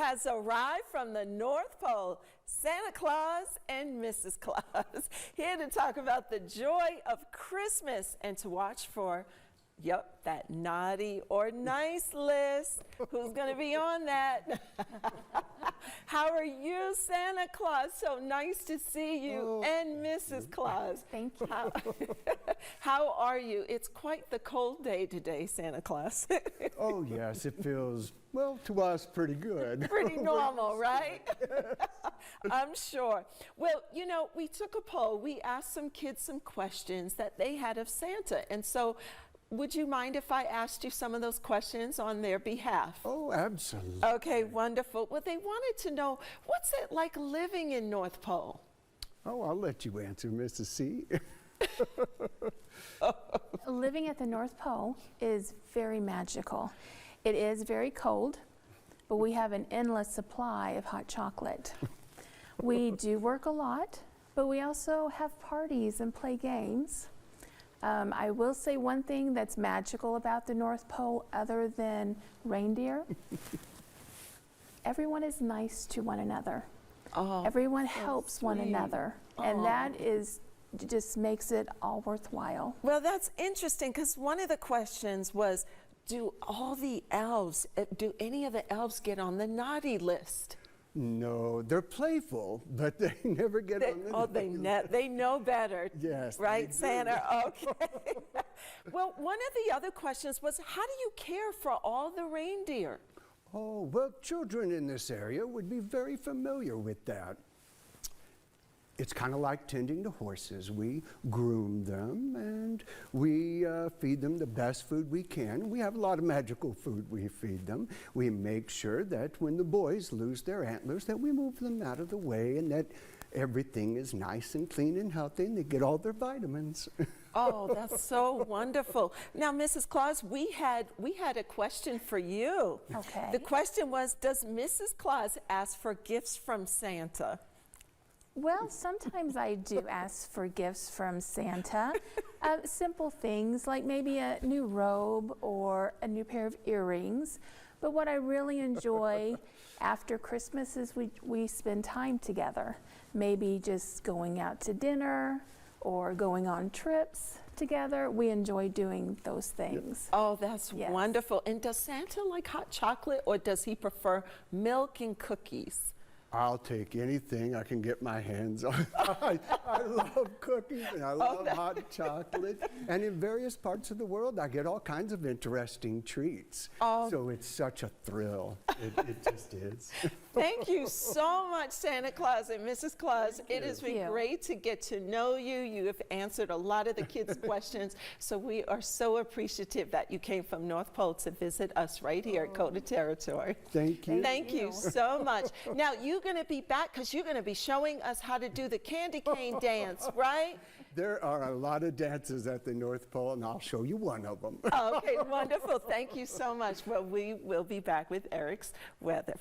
has arrived from the North Pole, Santa Claus and Mrs. Claus, here to talk about the joy of Christmas and to watch for, yep, that naughty or nice list. Who's going to be on that? How are you, Santa Claus? So nice to see you, and Mrs. Claus. Thank you. How are you? It's quite the cold day today, Santa Claus. Oh, yes, it feels, well, to us, pretty good. Pretty normal, right? I'm sure. Well, you know, we took a poll. We asked some kids some questions that they had of Santa. And so, would you mind if I asked you some of those questions on their behalf? Oh, absolutely. Okay, wonderful. Well, they wanted to know, what's it like living in North Pole? Oh, I'll let you answer, Mrs. C. Living at the North Pole is very magical. It is very cold, but we have an endless supply of hot chocolate. We do work a lot, but we also have parties and play games. I will say one thing that's magical about the North Pole other than reindeer. Everyone is nice to one another. Oh, everyone helps one another. And that is just makes it all worthwhile. Well, that's interesting because one of the questions was, do any of the elves get on the naughty list? No, they're playful, but they never get on the they know better. Yes. Right, Santa? Okay. Well, one of the other questions was, how do you care for all the reindeer? Oh, well, children in this area would be very familiar with that. It's kind of like tending to horses. We groom them and we feed them the best food we can. We have a lot of magical food we feed them. We make sure that when the boys lose their antlers that we move them out of the way and that everything is nice and clean and healthy and they get all their vitamins. Oh, that's so wonderful. Now, Mrs. Claus, we had a question for you. Okay. The question was, does Mrs. Claus ask for gifts from Santa? Well, sometimes I do ask for gifts from Santa. Simple things like maybe a new robe or a new pair of earrings. But what I really enjoy after Christmas is we spend time together. Maybe just going out to dinner or going on trips together. We enjoy doing those things. Oh, that's wonderful. And does Santa like hot chocolate or does he prefer milk and cookies? I'll take anything I can get my hands on. I love cookies and I love hot chocolate. And in various parts of the world, I get all kinds of interesting treats. Oh. So it's such a thrill. It just is. Thank you so much, Santa Claus and Mrs. Claus. It has been great to get to know you. You have answered a lot of the kids' questions. So we are so appreciative that you came from North Pole to visit us right here at KOTA Territory. Thank you. Thank you so much. Now, you're going to be back because you're going to be showing us how to do the candy cane dance, right? There are a lot of dances at the North Pole, and I'll show you one of them. Okay, wonderful. Thank you so much. Well, we will be back with Eric's weather.